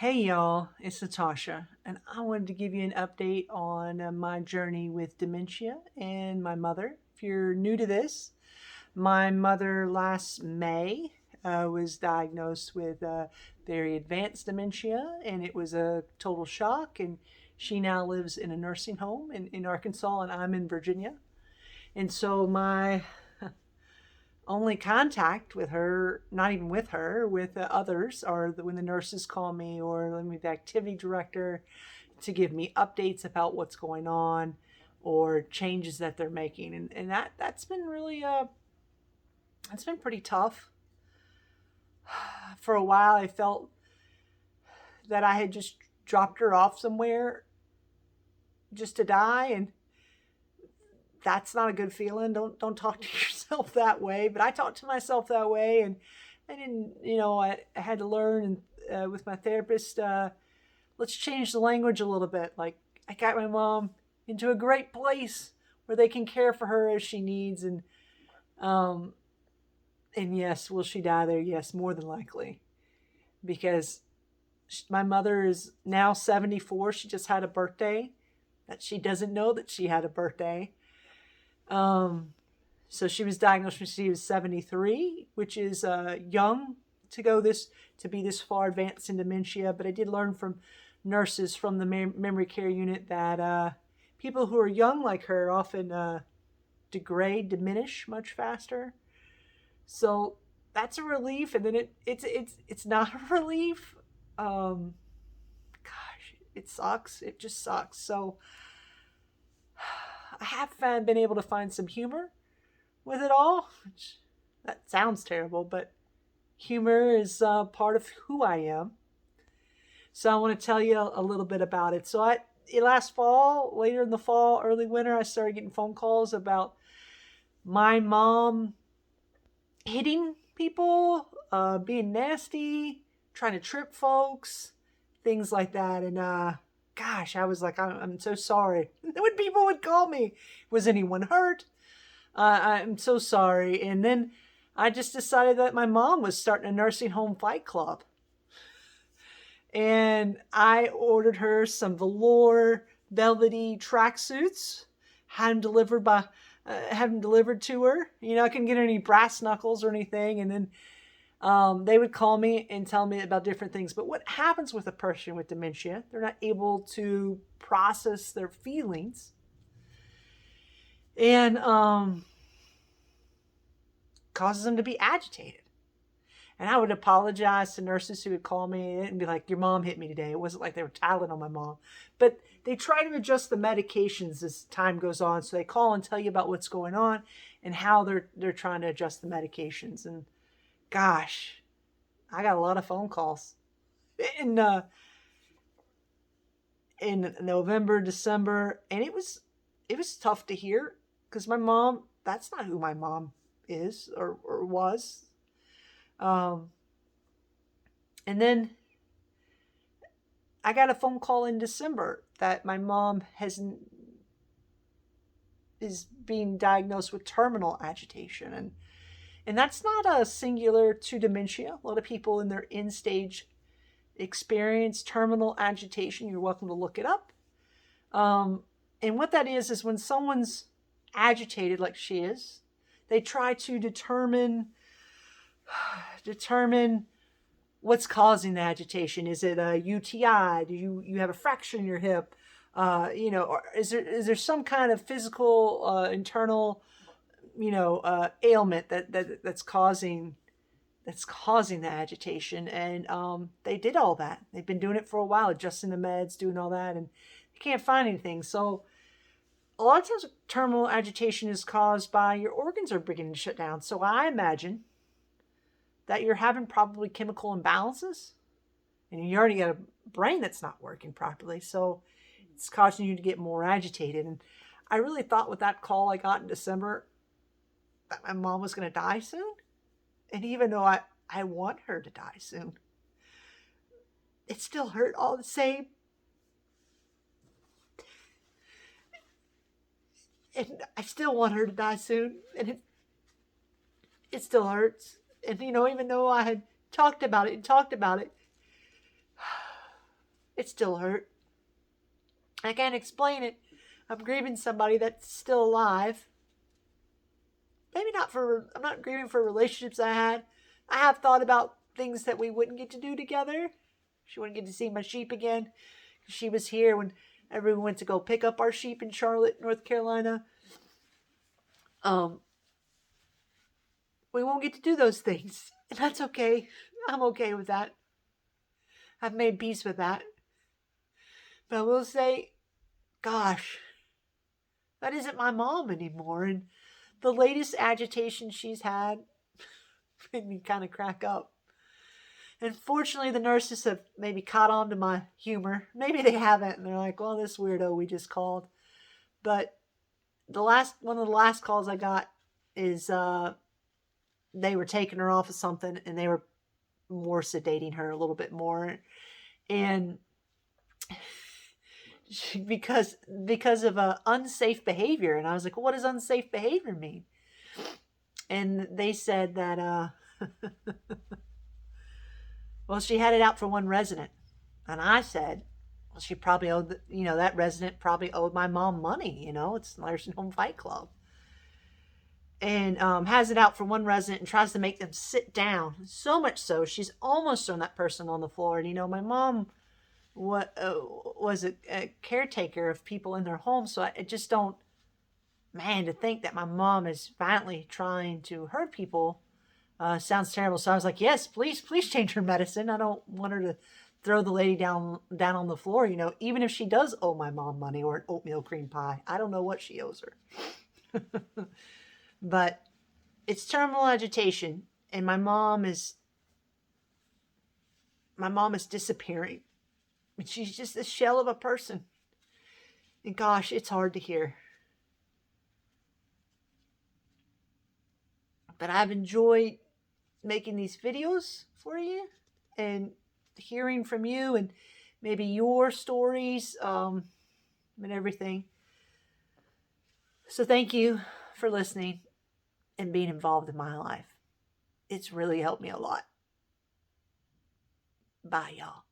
Hey y'all, it's Natasha, and I wanted to give you an update on my journey with dementia and my mother. If you're new to this, my mother last May was diagnosed with very advanced dementia, and it was a total shock. And she now lives in a nursing home in Arkansas, and I'm in Virginia. And so my only contact with her, not even with her, with others, or when the nurses call me or the activity director to give me updates about what's going on or changes that they're making. And that's been really, it's been pretty tough. For a while, I felt that I had just dropped her off somewhere just to die. And that's not a good feeling. Don't talk to yourself that way. But I talked to myself that way, and I didn't. I had to learn and with my therapist. Let's change the language a little bit. Like I got my mom into a great place where they can care for her as she needs, um, and yes, will she die there? Yes, more than likely, because my mother is now 74. She just had a birthday that she doesn't know that she had a birthday. Um, so she was diagnosed when she was 73, which is young to be this far advanced in dementia. But I did learn from nurses from the memory care unit that people who are young like her often diminish much faster. So that's a relief, and then it's not a relief. Um, Gosh, it sucks. It just sucks. So I have been able to find some humor with it all. Which, that sounds terrible, but humor is part of who I am. So I want to tell you a little bit about it. Last fall, later in the fall, early winter, I started getting phone calls about my mom hitting people, being nasty, trying to trip folks, things like that. And gosh, I was like, I'm so sorry. When people would call me, was anyone hurt? I'm so sorry. And then I just decided that my mom was starting a nursing home fight club. And I ordered her some velour, velvety tracksuits, had them delivered to her. I couldn't get her any brass knuckles or anything. And then they would call me and tell me about different things. But what happens with a person with dementia? They're not able to process their feelings. And causes them to be agitated. And I would apologize to nurses who would call me and be like, your mom hit me today. It wasn't like they were tattling on my mom. But they try to adjust the medications as time goes on. So they call and tell you about what's going on and how they're trying to adjust the medications. And gosh, I got a lot of phone calls in in November, December, and it was tough to hear because my mom, that's not who my mom is or was. Um, and then I got a phone call in December that my mom is being diagnosed with terminal agitation, and that's not a singular to dementia. A lot of people in their end stage experience terminal agitation. You're welcome to look it up. And what that is when someone's agitated like she is, they try to determine what's causing the agitation. Is it a UTI? Do you have a fracture in your hip? Or is there some kind of physical internal ailment that's causing the agitation? And they did all that. They've been doing it for a while, adjusting the meds, doing all that, and they can't find anything. So a lot of times terminal agitation is caused by your organs are beginning to shut down. So I imagine that you're having probably chemical imbalances, and you already got a brain that's not working properly. So it's causing you to get more agitated. And I really thought with that call I got in December that my mom was going to die soon. And even though I want her to die soon, it still hurt all the same. And I still want her to die soon. And it still hurts. And, even though I had talked about it, It still hurt. I can't explain it. I'm grieving somebody that's still alive. Maybe not for, I'm not grieving for relationships I had. I have thought about things that we wouldn't get to do together. She wouldn't get to see my sheep again. She was here when everyone went to go pick up our sheep in Charlotte, North Carolina. We won't get to do those things. And that's okay. I'm okay with that. I've made peace with that. But I will say, gosh, that isn't my mom anymore. And the latest agitation she's had made me kind of crack up. And fortunately, the nurses have maybe caught on to my humor. Maybe they haven't, and they're like, well, this weirdo we just called. But one of the last calls I got is they were taking her off of something, and they were more sedating her a little bit more. And because of unsafe behavior. And I was like, well, what does unsafe behavior mean? And they said that, well, she had it out for one resident. And I said, well, she probably owed, that resident probably owed my mom money. It's Nursing Home Fight Club. And has it out for one resident and tries to make them sit down. So much so, she's almost thrown that person on the floor. And, my mom was a caretaker of people in their home. So I just don't, to think that my mom is violently trying to hurt people sounds terrible. So I was like, yes, please change her medicine. I don't want her to throw the lady down on the floor, even if she does owe my mom money or an oatmeal cream pie. I don't know what she owes her. But it's terminal agitation, and my mom is disappearing. And she's just a shell of a person. And gosh, it's hard to hear. But I've enjoyed making these videos for you and hearing from you and maybe your stories and everything. So thank you for listening and being involved in my life. It's really helped me a lot. Bye, y'all.